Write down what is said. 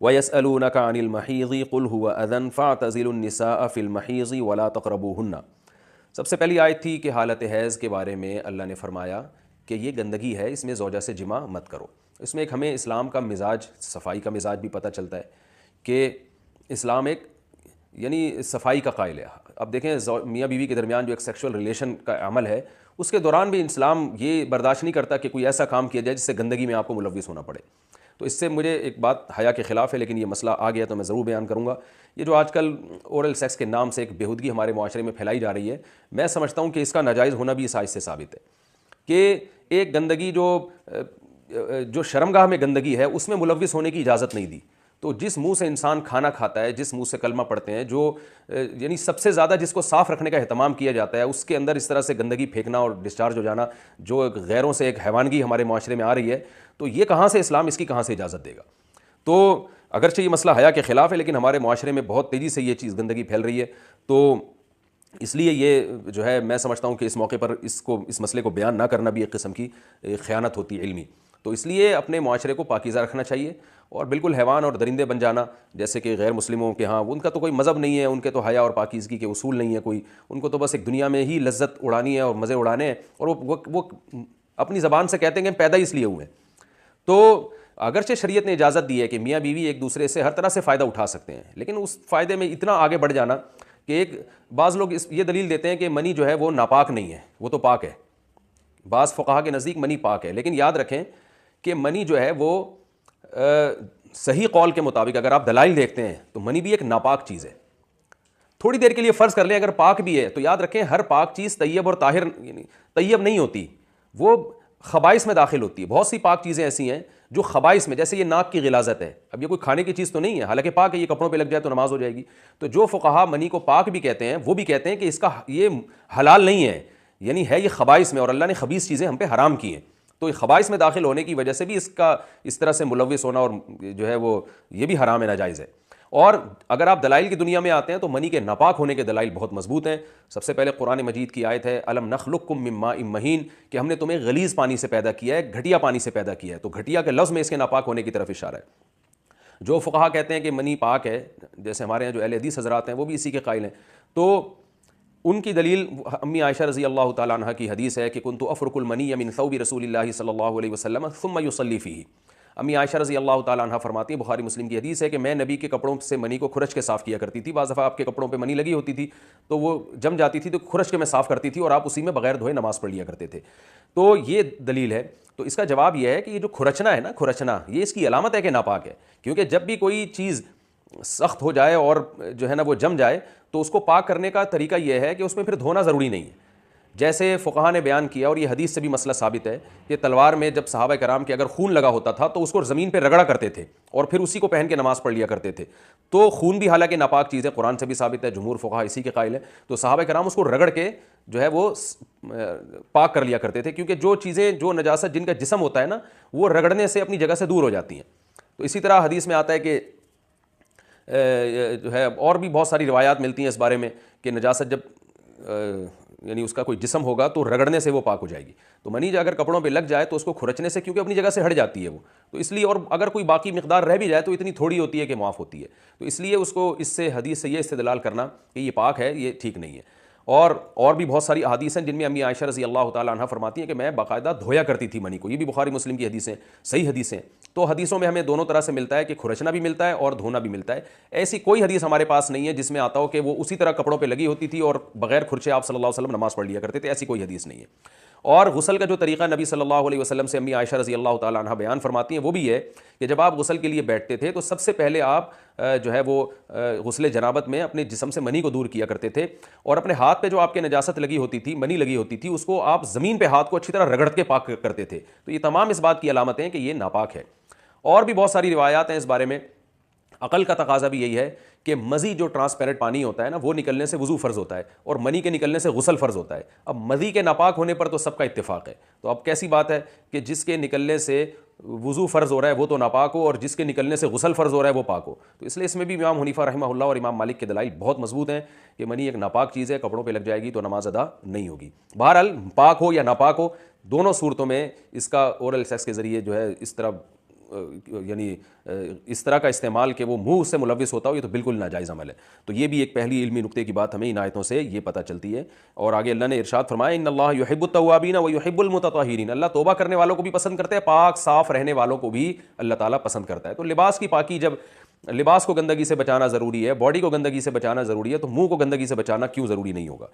وَيَسْأَلُونَكَ عَنِ الْمَحِيضِ قُلْ هُوَ أَذًى فَاعْتَزِلُوا النِّسَاءَ فِي الْمَحِيضِ وَلَا تَقْرَبُوهُنَّ۔ سب سے پہلی آیت تھی کہ حالت حیض کے بارے میں اللہ نے فرمایا کہ یہ گندگی ہے، اس میں زوجہ سے جمع مت کرو۔ اس میں ایک ہمیں اسلام کا مزاج، صفائی کا مزاج بھی پتہ چلتا ہے کہ اسلام ایک یعنی صفائی کا قائل ہے۔ اب دیکھیں میاں بیوی کے درمیان جو ایک سیکشول ریلیشن کا عمل ہے، اس کے دوران بھی اسلام یہ برداشت نہیں کرتا کہ کوئی ایسا کام کیا جائے جس سے گندگی میں آپ کو ملوث ہونا پڑے۔ تو اس سے مجھے ایک بات حیا کے خلاف ہے، لیکن یہ مسئلہ آ گیا تو میں ضرور بیان کروں گا۔ یہ جو آج کل اورل سیکس کے نام سے ایک بےہودگی ہمارے معاشرے میں پھیلائی جا رہی ہے، میں سمجھتا ہوں کہ اس کا ناجائز ہونا بھی اس آیت سے ثابت ہے کہ ایک گندگی جو شرمگاہ میں گندگی ہے اس میں ملوث ہونے کی اجازت نہیں دی۔ تو جس منہ سے انسان کھانا کھاتا ہے، جس منہ سے کلمہ پڑھتے ہیں، جو یعنی سب سے زیادہ جس کو صاف رکھنے کا اہتمام کیا جاتا ہے، اس کے اندر اس طرح سے گندگی پھینکنا اور ڈسچارج ہو جانا، جو غیروں سے ایک حیوانگی ہمارے معاشرے میں آ رہی ہے، تو یہ کہاں سے اسلام اس کی کہاں سے اجازت دے گا؟ تو اگرچہ یہ مسئلہ حیا کے خلاف ہے، لیکن ہمارے معاشرے میں بہت تیزی سے یہ چیز گندگی پھیل رہی ہے۔ تو اس لیے یہ جو ہے میں سمجھتا ہوں کہ اس موقع پر اس مسئلے کو بیان نہ کرنا بھی ایک قسم کی خیانت ہوتی ہے علمی۔ تو اس لیے اپنے معاشرے کو پاکیزہ رکھنا چاہیے، اور بالکل حیوان اور درندے بن جانا جیسے کہ غیر مسلموں کے ہاں، ان کا تو کوئی مذہب نہیں ہے، ان کے تو حیا اور پاکیزگی کے اصول نہیں ہے کوئی، ان کو تو بس ایک دنیا میں ہی لذت اڑانی ہے اور مزے اڑانے ہیں، اور وہ اپنی زبان سے کہتے ہیں کہ پیدا اس لیے ہوئے ہیں۔ تو اگرچہ شریعت نے اجازت دی ہے کہ میاں بیوی ایک دوسرے سے ہر طرح سے فائدہ اٹھا سکتے ہیں، لیکن اس فائدے میں اتنا آگے بڑھ جانا کہ بعض لوگ یہ دلیل دیتے ہیں کہ منی جو ہے وہ ناپاک نہیں ہے، وہ تو پاک ہے۔ بعض فقہا کے نزدیک منی پاک ہے، لیکن یاد رکھیں کہ منی جو ہے وہ صحیح قول کے مطابق اگر آپ دلائل دیکھتے ہیں تو منی بھی ایک ناپاک چیز ہے۔ تھوڑی دیر کے لیے فرض کر لیں اگر پاک بھی ہے تو یاد رکھیں ہر پاک چیز طیب اور طاہر یعنی طیب نہیں ہوتی، وہ خبائث میں داخل ہوتی ہے۔ بہت سی پاک چیزیں ایسی ہیں جو خبائث میں، جیسے یہ ناک کی غلاظت ہے، اب یہ کوئی کھانے کی چیز تو نہیں ہے، حالانکہ پاک ہے، یہ کپڑوں پہ لگ جائے تو نماز ہو جائے گی۔ تو جو فقہا منی کو پاک بھی کہتے ہیں، وہ بھی کہتے ہیں کہ اس کا یہ حلال نہیں ہے، یعنی ہے یہ خبائث میں، اور اللہ نے خبیث چیزیں ہم پہ حرام کی ہیں۔ تو خبائث میں داخل ہونے کی وجہ سے بھی اس کا اس طرح سے ملوث ہونا اور جو ہے وہ یہ بھی حرام ہے، ناجائز ہے۔ اور اگر آپ دلائل کی دنیا میں آتے ہیں تو منی کے ناپاک ہونے کے دلائل بہت مضبوط ہیں۔ سب سے پہلے قرآن مجید کی آیت ہے الم نخلقکم من ماء مہین، کہ ہم نے تمہیں غلیظ پانی سے پیدا کیا ہے، گھٹیا پانی سے پیدا کیا ہے۔ تو گھٹیا کے لفظ میں اس کے ناپاک ہونے کی طرف اشارہ ہے۔ جو فقہا کہتے ہیں کہ منی پاک ہے، جیسے ہمارے یہاں جو اہل حدیث حضرات ہیں وہ بھی اسی کے قائل ہیں، تو ان کی دلیل امی عائشہ رضی اللہ تعالیٰ عنہ کی حدیث ہے کہ کنت افرک المنی من ثوب رسول اللہ صلی اللہ علیہ وسلم ثم یصلی فیہ۔ امی عائشہ رضی اللہ تعالیٰ عنہ فرماتی ہیں، بخاری مسلم کی حدیث ہے کہ میں نبی کے کپڑوں سے منی کو کھرچ کے صاف کیا کرتی تھی۔ بعض دفعہ آپ کے کپڑوں پہ منی لگی ہوتی تھی تو وہ جم جاتی تھی تو کھرچ کے میں صاف کرتی تھی، اور آپ اسی میں بغیر دھوئے نماز پڑھ لیا کرتے تھے۔ تو یہ دلیل ہے۔ تو اس کا جواب یہ ہے کہ یہ جو کھرچنا ہے نا، کھرچنا یہ اس کی علامت ہے کہ ناپاک ہے، کیونکہ جب بھی کوئی چیز سخت ہو جائے اور جو ہے نا وہ جم جائے تو اس کو پاک کرنے کا طریقہ یہ ہے کہ اس میں پھر دھونا ضروری نہیں ہے۔ جیسے فقہا نے بیان کیا، اور یہ حدیث سے بھی مسئلہ ثابت ہے، کہ تلوار میں جب صحابہ کرام کے اگر خون لگا ہوتا تھا تو اس کو زمین پہ رگڑا کرتے تھے اور پھر اسی کو پہن کے نماز پڑھ لیا کرتے تھے۔ تو خون بھی حالانکہ ناپاک چیز ہے، قرآن سے بھی ثابت ہے، جمہور فقہا اسی کے قائل ہیں۔ تو صحابہ کرام اس کو رگڑ کے جو ہے وہ پاک کر لیا کرتے تھے، کیونکہ جو چیزیں جو نجاست جن کا جسم ہوتا ہے نا، وہ رگڑنے سے اپنی جگہ سے دور ہو جاتی ہیں۔ تو اسی طرح حدیث میں آتا ہے کہ جو ہے اور بھی بہت ساری روایات ملتی ہیں اس بارے میں کہ نجاست جب یعنی اس کا کوئی جسم ہوگا تو رگڑنے سے وہ پاک ہو جائے گی۔ تو منی اگر کپڑوں پہ لگ جائے تو اس کو کھرچنے سے، کیونکہ اپنی جگہ سے ہٹ جاتی ہے وہ، تو اس لیے، اور اگر کوئی باقی مقدار رہ بھی جائے تو اتنی تھوڑی ہوتی ہے کہ معاف ہوتی ہے، تو اس لیے اس کو اس سے حدیث سے یہ استدلال کرنا کہ یہ پاک ہے، یہ ٹھیک نہیں ہے۔ اور بھی بہت ساری احادیث ہیں جن میں امی عائشہ رضی اللہ تعالیٰ عنہ فرماتی ہیں کہ میں باقاعدہ دھویا کرتی تھی منی کو۔ یہ بھی بخاری مسلم کی حدیثیں، صحیح حدیثیں۔ تو حدیثوں میں ہمیں دونوں طرح سے ملتا ہے کہ کھرچنا بھی ملتا ہے اور دھونا بھی ملتا ہے۔ ایسی کوئی حدیث ہمارے پاس نہیں ہے جس میں آتا ہو کہ وہ اسی طرح کپڑوں پہ لگی ہوتی تھی اور بغیر کھرچے آپ صلی اللہ علیہ وسلم نماز پڑھ لیا کرتے تھے، ایسی کوئی حدیث نہیں ہے۔ اور غسل کا جو طریقہ نبی صلی اللہ علیہ وسلم سے امی عائشہ رضی اللہ تعالیٰ عنہ بیان فرماتی ہیں وہ بھی ہے کہ جب آپ غسل کے لیے بیٹھتے تھے تو سب سے پہلے آپ جو ہے وہ غسل جنابت میں اپنے جسم سے منی کو دور کیا کرتے تھے، اور اپنے ہاتھ پہ جو آپ کے نجاست لگی ہوتی تھی، منی لگی ہوتی تھی، اس کو آپ زمین پہ ہاتھ کو اچھی طرح رگڑ کے پاک کرتے تھے۔ تو یہ تمام اس بات کی علامتیں ہیں کہ یہ ناپاک ہے۔ اور بھی بہت ساری روایات ہیں اس بارے میں۔ عقل کا تقاضا بھی یہی ہے کہ مزی جو ٹرانسپیرنٹ پانی ہوتا ہے نا، وہ نکلنے سے وضو فرض ہوتا ہے، اور منی کے نکلنے سے غسل فرض ہوتا ہے۔ اب مزی کے ناپاک ہونے پر تو سب کا اتفاق ہے، تو اب کیسی بات ہے کہ جس کے نکلنے سے وضو فرض ہو رہا ہے وہ تو ناپاک ہو، اور جس کے نکلنے سے غسل فرض ہو رہا ہے وہ پاک ہو؟ تو اس لیے اس میں بھی امام حنیفہ رحمہ اللہ اور امام مالک کے دلائل بہت مضبوط ہیں کہ منی ایک ناپاک چیز ہے، کپڑوں پہ لگ جائے گی تو نماز ادا نہیں ہوگی۔ بہرحال پاک ہو یا ناپاک ہو، دونوں صورتوں میں اس کا اورل سیکس کے ذریعے جو ہے اس طرح یعنی اس طرح کا استعمال کہ وہ منہ سے ملوث ہوتا ہو، یہ تو بالکل ناجائز عمل ہے۔ تو یہ بھی ایک پہلی علمی نقطے کی بات ہمیں ان آیتوں سے یہ پتہ چلتی ہے۔ اور آگے اللہ نے ارشاد فرمایا ان اللہ یحب التوابین ویحب المتطہرین، اللہ توبہ کرنے والوں کو بھی پسند کرتا ہے، پاک صاف رہنے والوں کو بھی اللہ تعالیٰ پسند کرتا ہے۔ تو لباس کی پاکی، جب لباس کو گندگی سے بچانا ضروری ہے، باڈی کو گندگی سے بچانا ضروری ہے، تو منہ کو گندگی سے بچانا کیوں ضروری نہیں ہوگا؟